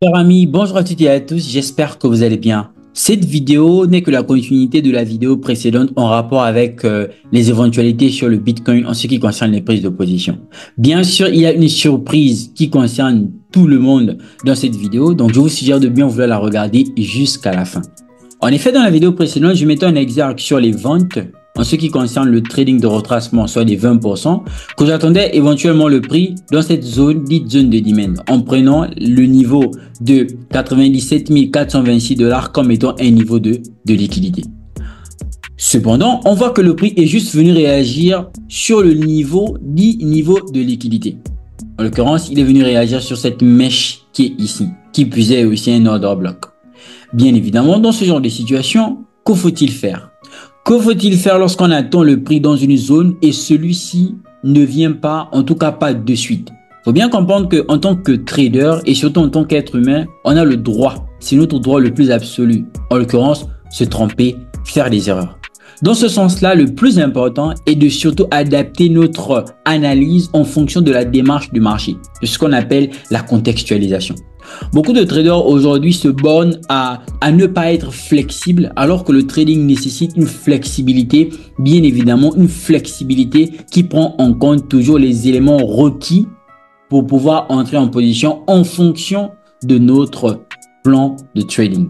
Chers amis, bonjour à toutes et à tous, j'espère que vous allez bien. Cette vidéo n'est que la continuité de la vidéo précédente en rapport avec les éventualités sur le Bitcoin en ce qui concerne les prises de position. Bien sûr, il y a une surprise qui concerne tout le monde dans cette vidéo, donc je vous suggère de bien vouloir la regarder jusqu'à la fin. En effet, dans la vidéo précédente, je mettais un exergue sur les ventes en ce qui concerne le trading de retracement, soit des 20%, que j'attendais éventuellement le prix dans cette zone, dite zone de demand, en prenant le niveau de 97 426 $ comme étant un niveau de liquidité. Cependant, on voit que le prix est juste venu réagir sur le niveau, dit niveau de liquidité. En l'occurrence, il est venu réagir sur cette mèche qui est ici, qui puisait aussi un order block. Bien évidemment, dans ce genre de situation, que faut-il faire? Que faut-il faire lorsqu'on attend le prix dans une zone et celui-ci ne vient pas, en tout cas pas de suite? Il faut bien comprendre qu'en tant que trader et surtout en tant qu'être humain, on a le droit, c'est notre droit le plus absolu, en l'occurrence, se tromper, faire des erreurs. Dans ce sens-là, le plus important est de surtout adapter notre analyse en fonction de la démarche du marché, de ce qu'on appelle la contextualisation. Beaucoup de traders aujourd'hui se bornent à ne pas être flexibles alors que le trading nécessite une flexibilité, bien évidemment une flexibilité qui prend en compte toujours les éléments requis pour pouvoir entrer en position en fonction de notre plan de trading.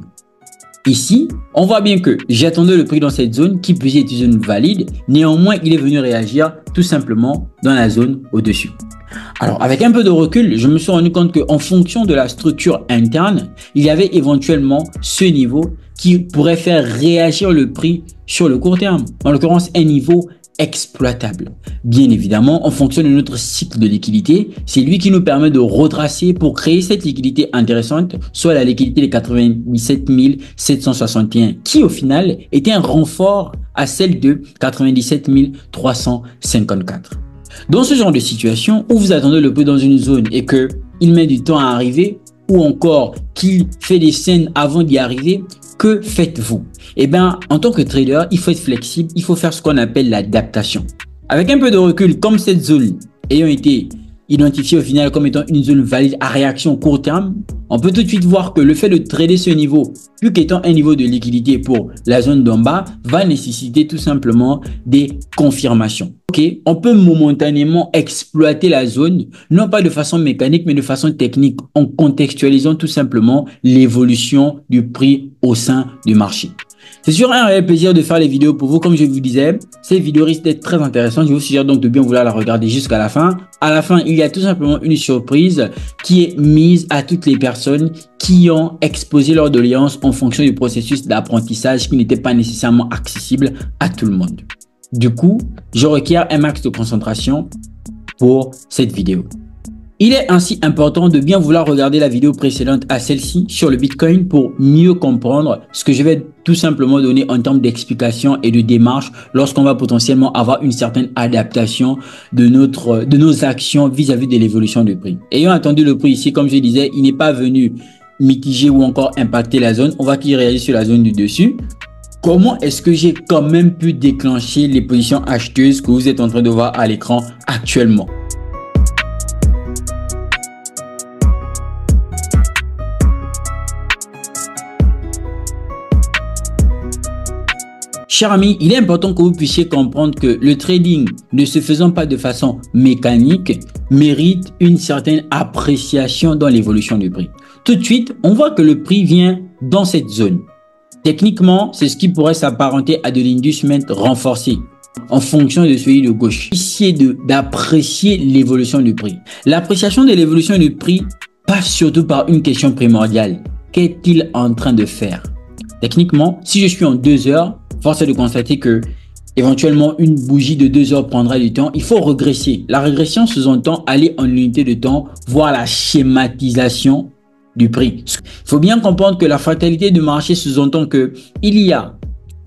Ici, on voit bien que j'attendais le prix dans cette zone qui plus est une zone valide. Néanmoins, il est venu réagir tout simplement dans la zone au-dessus. Alors, avec un peu de recul, je me suis rendu compte qu'en fonction de la structure interne, il y avait éventuellement ce niveau qui pourrait faire réagir le prix sur le court terme. En l'occurrence, un niveau exploitable. Bien évidemment, en fonction de notre cycle de liquidité, c'est lui qui nous permet de retracer pour créer cette liquidité intéressante, soit la liquidité de 97 761, qui au final était un renfort à celle de 97 354. Dans ce genre de situation où vous attendez le prix dans une zone et que il met du temps à arriver, ou encore qu'il fait des scènes avant d'y arriver, que faites-vous? Eh bien, en tant que trader, il faut être flexible, il faut faire ce qu'on appelle l'adaptation. Avec un peu de recul, comme cette zone ayant été identifiée au final comme étant une zone valide à réaction court terme, on peut tout de suite voir que le fait de trader ce niveau, plus qu'étant un niveau de liquidité pour la zone d'en bas, va nécessiter tout simplement des confirmations. Ok, on peut momentanément exploiter la zone, non pas de façon mécanique, mais de façon technique, en contextualisant tout simplement l'évolution du prix au sein du marché. C'est sûr un réel plaisir de faire les vidéos pour vous. Comme je vous disais, ces vidéos risquent d'être très intéressantes. Je vous suggère donc de bien vouloir la regarder jusqu'à la fin. À la fin, il y a tout simplement une surprise qui est mise à toutes les personnes qui ont exposé leur doléance en fonction du processus d'apprentissage qui n'était pas nécessairement accessible à tout le monde. Du coup, je requiers un max de concentration pour cette vidéo. Il est ainsi important de bien vouloir regarder la vidéo précédente à celle-ci sur le Bitcoin pour mieux comprendre ce que je vais tout simplement donner en termes d'explication et de démarche lorsqu'on va potentiellement avoir une certaine adaptation de nos actions vis-à-vis de l'évolution du prix. Ayant attendu le prix ici, comme je disais, il n'est pas venu mitiger ou encore impacter la zone. On va qu'il réagisse sur la zone du dessus. Comment est-ce que j'ai quand même pu déclencher les positions acheteuses que vous êtes en train de voir à l'écran actuellement? Chers amis, il est important que vous puissiez comprendre que le trading, ne se faisant pas de façon mécanique, mérite une certaine appréciation dans l'évolution du prix. Tout de suite, on voit que le prix vient dans cette zone. Techniquement, c'est ce qui pourrait s'apparenter à de l'inducement renforcé en fonction de celui de gauche. Essayez d'apprécier l'évolution du prix. L'appréciation de l'évolution du prix passe surtout par une question primordiale. Qu'est-il en train de faire? Techniquement, si je suis en 2 heures, force est de constater que éventuellement une bougie de 2 heures prendra du temps. Il faut régresser. La régression sous-entend aller en unité de temps, voir la schématisation du prix. Il faut bien comprendre que la fatalité du marché sous-entend que il y a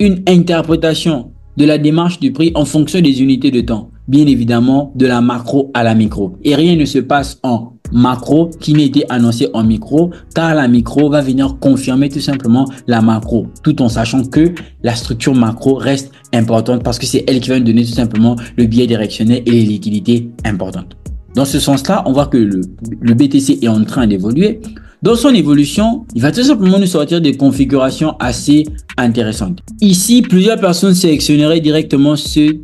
une interprétation de la démarche du prix en fonction des unités de temps. Bien évidemment, de la macro à la micro. Et rien ne se passe en macro qui n'a été annoncé en micro, car la micro va venir confirmer tout simplement la macro, tout en sachant que la structure macro reste importante parce que c'est elle qui va nous donner tout simplement le biais directionnel et les liquidités importantes. Dans ce sens-là, on voit que le BTC est en train d'évoluer. Dans son évolution, il va tout simplement nous sortir des configurations assez intéressantes. Ici, plusieurs personnes sélectionneraient directement ce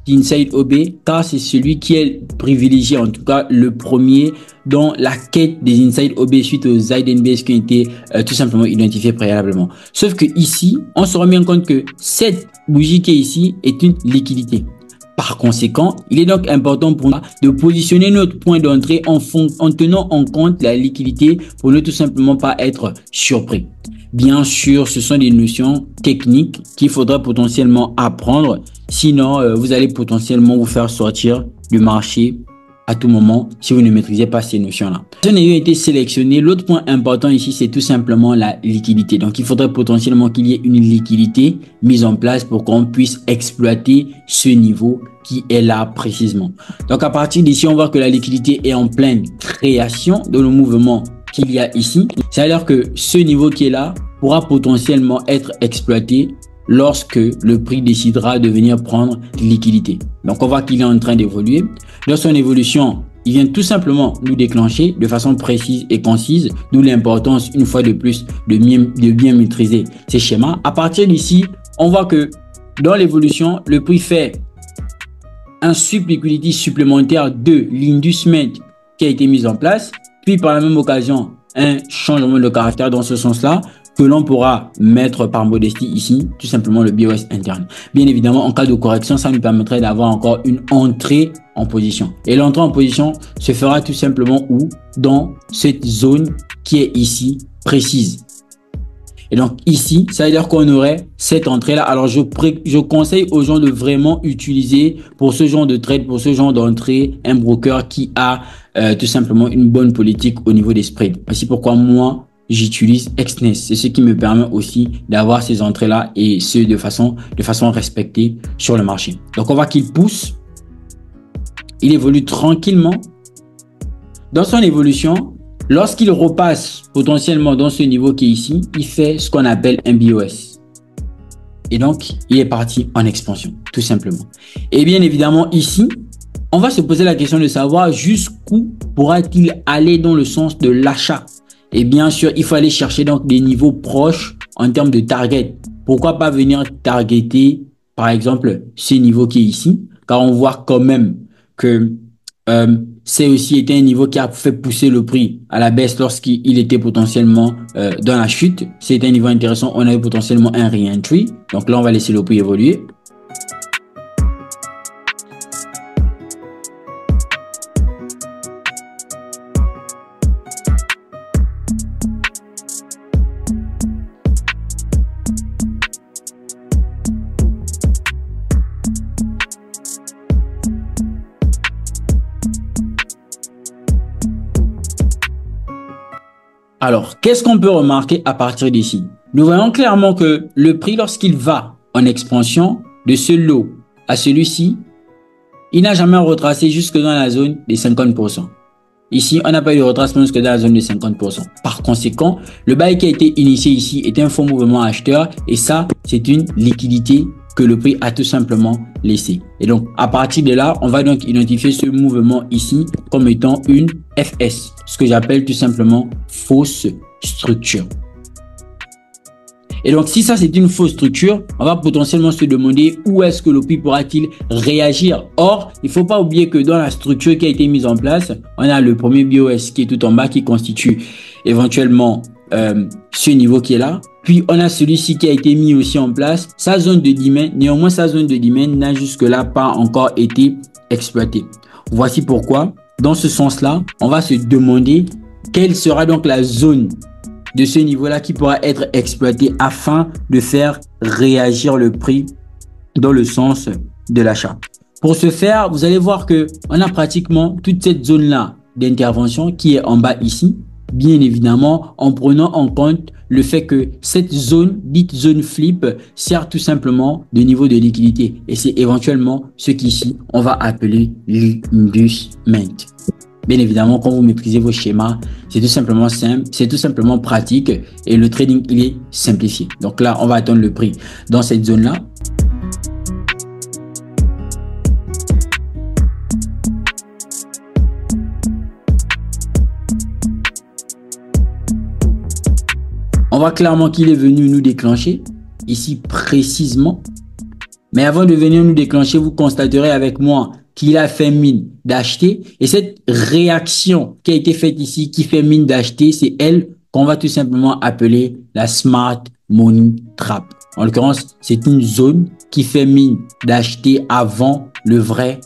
Inside OB car c'est celui qui est privilégié, en tout cas le premier dans la quête des Inside OB suite aux IDNBS qui ont été tout simplement identifiés préalablement. Sauf que ici, on se rend bien compte que cette bougie qui est ici est une liquidité. Par conséquent, il est donc important pour nous de positionner notre point d'entrée en tenant en compte la liquidité pour ne tout simplement pas être surpris. Bien sûr, ce sont des notions techniques qu'il faudra potentiellement apprendre. Sinon, vous allez potentiellement vous faire sortir du marché à tout moment si vous ne maîtrisez pas ces notions-là. Ayant été sélectionné, l'autre point important ici, c'est tout simplement la liquidité. Donc, il faudrait potentiellement qu'il y ait une liquidité mise en place pour qu'on puisse exploiter ce niveau qui est là précisément. Donc, à partir d'ici, on voit que la liquidité est en pleine création dans le mouvement qu'il y a ici. C'est-à-dire que ce niveau qui est là pourra potentiellement être exploité lorsque le prix décidera de venir prendre liquidité. Donc, on voit qu'il est en train d'évoluer. Dans son évolution, il vient tout simplement nous déclencher de façon précise et concise, d'où l'importance, une fois de plus, de bien maîtriser ces schémas. À partir d'ici, on voit que dans l'évolution, le prix fait un sweep liquidity supplémentaire de l'inducement qui a été mis en place, puis par la même occasion, un changement de caractère dans ce sens-là, que l'on pourra mettre par modestie ici, tout simplement le BOS interne. Bien évidemment, en cas de correction, ça nous permettrait d'avoir encore une entrée en position. Et l'entrée en position se fera tout simplement où? Dans cette zone qui est ici, précise. Et donc ici, ça veut dire qu'on aurait cette entrée-là. Alors je conseille aux gens de vraiment utiliser pour ce genre de trade, pour ce genre d'entrée, un broker qui a tout simplement une bonne politique au niveau des spreads. Voici pourquoi moi, j'utilise Exness. C'est ce qui me permet aussi d'avoir ces entrées-là et ce de façon respectée sur le marché. Donc, on voit qu'il pousse. Il évolue tranquillement. Dans son évolution, lorsqu'il repasse potentiellement dans ce niveau qui est ici, il fait ce qu'on appelle un BOS. Et donc, il est parti en expansion, tout simplement. Et bien évidemment, ici, on va se poser la question de savoir jusqu'où pourra-t-il aller dans le sens de l'achat. Et bien sûr, il faut aller chercher donc des niveaux proches en termes de target. Pourquoi pas venir targeter, par exemple, ce niveau qui est ici, car on voit quand même que c'est aussi été un niveau qui a fait pousser le prix à la baisse lorsqu'il était potentiellement dans la chute. C'est un niveau intéressant. On a eu potentiellement un re-entry. Donc là, on va laisser le prix évoluer. Alors, qu'est-ce qu'on peut remarquer à partir d'ici? Nous voyons clairement que le prix, lorsqu'il va en expansion de ce lot à celui-ci, il n'a jamais retracé jusque dans la zone des 50%. Ici, on n'a pas eu de retracement jusque dans la zone des 50%. Par conséquent, le bail qui a été initié ici est un faux mouvement acheteur et ça, c'est une liquidité que le prix a tout simplement laissé. Et donc, à partir de là, on va donc identifier ce mouvement ici comme étant une FS, ce que j'appelle tout simplement fausse structure. Et donc, si ça, c'est une fausse structure, on va potentiellement se demander où est-ce que le prix pourra-t-il réagir. Or, il ne faut pas oublier que dans la structure qui a été mise en place, on a le premier BOS qui est tout en bas, qui constitue éventuellement ce niveau qui est là. Puis, on a celui-ci qui a été mis aussi en place. Sa zone de demand, néanmoins, sa zone de demand n'a jusque-là pas encore été exploitée. Voici pourquoi, dans ce sens-là, on va se demander quelle sera donc la zone de ce niveau-là qui pourra être exploité afin de faire réagir le prix dans le sens de l'achat. Pour ce faire, vous allez voir que on a pratiquement toute cette zone-là d'intervention qui est en bas ici, bien évidemment en prenant en compte le fait que cette zone, dite zone flip, sert tout simplement de niveau de liquidité et c'est éventuellement ce qu'ici on va appeler l'inducement. Bien évidemment, quand vous maîtrisez vos schémas, c'est tout simplement simple, c'est tout simplement pratique et le trading, il est simplifié. Donc là, on va attendre le prix dans cette zone-là. On voit clairement qu'il est venu nous déclencher, ici précisément. Mais avant de venir nous déclencher, vous constaterez avec moi qu'il a fait mine d'acheter. Et cette réaction qui a été faite ici, qui fait mine d'acheter, c'est elle qu'on va tout simplement appeler la Smart Money Trap. En l'occurrence, c'est une zone qui fait mine d'acheter avant le vrai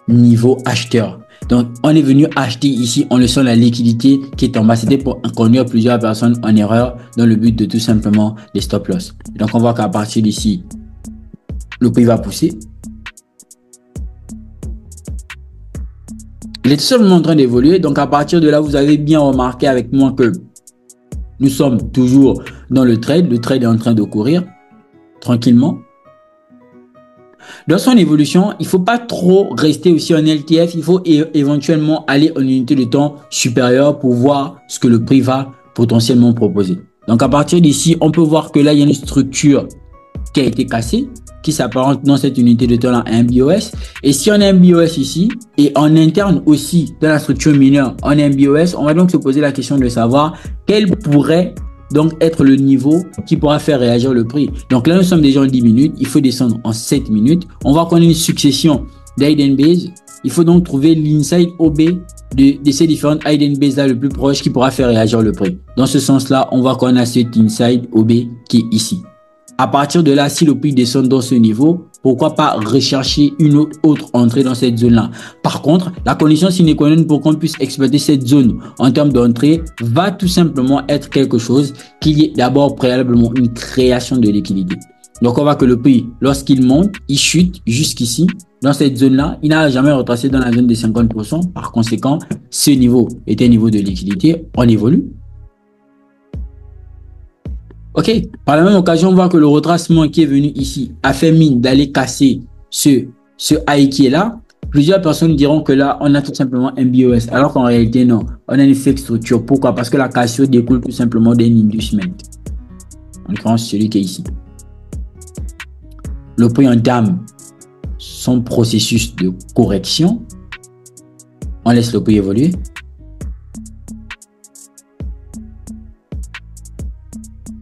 niveau acheteur. Donc, on est venu acheter ici en laissant la liquidité qui est en bas. C'était pour conduire plusieurs personnes en erreur dans le but de tout simplement les stop loss. Donc, on voit qu'à partir d'ici, le prix va pousser. Il est tout simplement en train d'évoluer. Donc, à partir de là, vous avez bien remarqué avec moi que nous sommes toujours dans le trade. Le trade est en train de courir tranquillement. Dans son évolution, il ne faut pas trop rester aussi en LTF. Il faut éventuellement aller en unité de temps supérieure pour voir ce que le prix va potentiellement proposer. Donc, à partir d'ici, on peut voir que là, il y a une structure qui a été cassée, qui s'apparente dans cette unité de temps là à un BOS. Et si on a un BOS ici, et en interne aussi dans la structure mineure, on a un BOS, on va donc se poser la question de savoir quel pourrait donc être le niveau qui pourra faire réagir le prix. Donc là, nous sommes déjà en 10 minutes, il faut descendre en 7 minutes. On voit qu'on a une succession d'hidden base. Il faut donc trouver l'inside OB de ces différentes hidden base là le plus proche qui pourra faire réagir le prix. Dans ce sens-là, on voit qu'on a cet inside OB qui est ici. À partir de là, si le prix descend dans ce niveau, pourquoi pas rechercher une autre entrée dans cette zone-là. Par contre, la condition sine qua non pour qu'on puisse exploiter cette zone en termes d'entrée va tout simplement être quelque chose qu'il y ait d'abord préalablement une création de liquidité. Donc, on voit que le prix, lorsqu'il monte, il chute jusqu'ici. Dans cette zone-là, il n'a jamais retracé dans la zone des 50%. Par conséquent, ce niveau est un niveau de liquidité. On évolue. Ok, par la même occasion, on voit que le retracement qui est venu ici a fait mine d'aller casser ce high qui est là. Plusieurs personnes diront que là, on a tout simplement un BOS, alors qu'en réalité, non. On a une fake structure. Pourquoi? Parce que la cassure découle tout simplement d'un inducement. En l'occurrence, celui qui est ici. Le prix entame son processus de correction. On laisse le prix évoluer.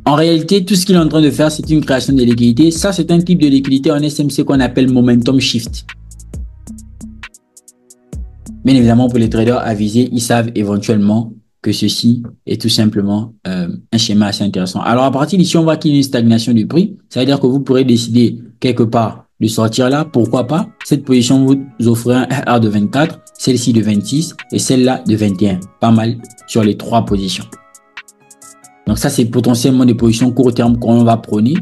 En réalité, tout ce qu'il est en train de faire, c'est une création de liquidité. Ça, c'est un type de liquidité en SMC qu'on appelle momentum shift. Bien évidemment, pour les traders avisés, ils savent éventuellement que ceci est tout simplement un schéma assez intéressant. Alors, à partir d'ici, on voit qu'il y a une stagnation du prix. Ça veut dire que vous pourrez décider quelque part de sortir là. Pourquoi pas? Cette position vous offrira un R de 24, celle-ci de 26 et celle-là de 21. Pas mal sur les trois positions. Donc ça, c'est potentiellement des positions court terme qu'on va prôner.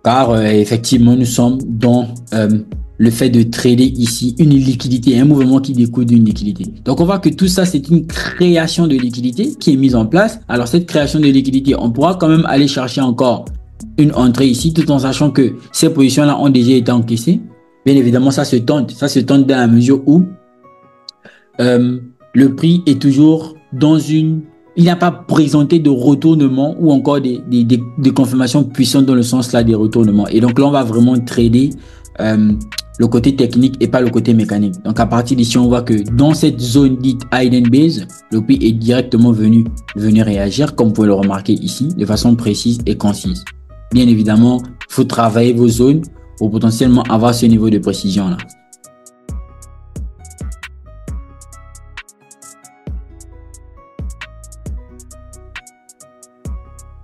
Car effectivement, nous sommes dans le fait de trader ici une liquidité, un mouvement qui découle d'une liquidité. Donc on voit que tout ça, c'est une création de liquidité qui est mise en place. Alors cette création de liquidité, on pourra quand même aller chercher encore une entrée ici, tout en sachant que ces positions-là ont déjà été encaissées. Bien évidemment, ça se tente dans la mesure où le prix est toujours dans une... Il n'a pas présenté de retournement ou encore des confirmations puissantes dans le sens là des retournements. Et donc là, on va vraiment trader le côté technique et pas le côté mécanique. Donc à partir d'ici, on voit que dans cette zone dite hidden base, le prix est directement venu réagir, comme vous pouvez le remarquer ici, de façon précise et concise. Bien évidemment, il faut travailler vos zones pour potentiellement avoir ce niveau de précision là.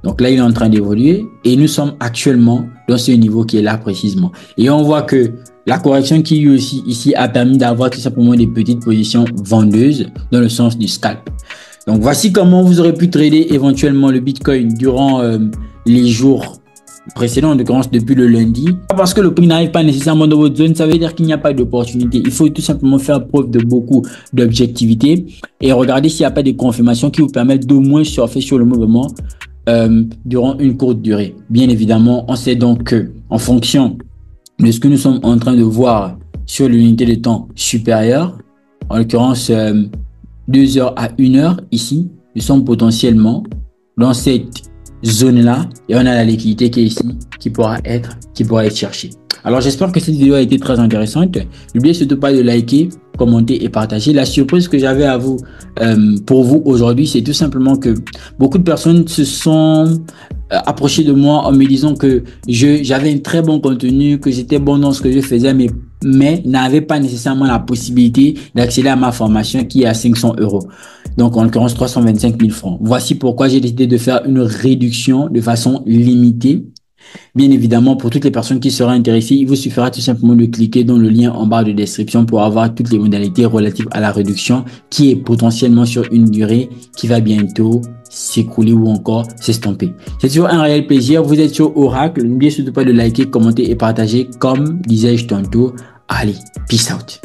Donc là, il est en train d'évoluer et nous sommes actuellement dans ce niveau qui est là précisément. Et on voit que la correction qui lui aussi ici a permis d'avoir tout simplement des petites positions vendeuses dans le sens du scalp. Donc voici comment vous aurez pu trader éventuellement le Bitcoin durant les jours précédents, en l'occurrence depuis le lundi. Parce que le prix n'arrive pas nécessairement dans votre zone, ça veut dire qu'il n'y a pas d'opportunité. Il faut tout simplement faire preuve de beaucoup d'objectivité et regarder s'il n'y a pas de confirmations qui vous permettent d'au moins surfer sur le mouvement durant une courte durée. Bien évidemment, on sait donc que en fonction de ce que nous sommes en train de voir sur l'unité de temps supérieure, en l'occurrence 2 heures à 1 heure ici, nous sommes potentiellement dans cette zone-là et on a la liquidité qui est ici, qui pourra être cherchée. Alors, j'espère que cette vidéo a été très intéressante. N'oubliez surtout pas de liker, commenter et partager. La surprise que j'avais à vous, pour vous aujourd'hui, c'est tout simplement que beaucoup de personnes se sont approchées de moi en me disant que j'avais un très bon contenu, que j'étais bon dans ce que je faisais, mais n'avaient pas nécessairement la possibilité d'accéder à ma formation qui est à 500 €. Donc, en l'occurrence, 325 000 francs. Voici pourquoi j'ai décidé de faire une réduction de façon limitée. Bien évidemment, pour toutes les personnes qui seraient intéressées, il vous suffira tout simplement de cliquer dans le lien en barre de description pour avoir toutes les modalités relatives à la réduction qui est potentiellement sur une durée qui va bientôt s'écouler ou encore s'estomper. C'est toujours un réel plaisir. Vous êtes sur Oracle. N'oubliez surtout pas de liker, commenter et partager comme disais-je tantôt. Allez, peace out.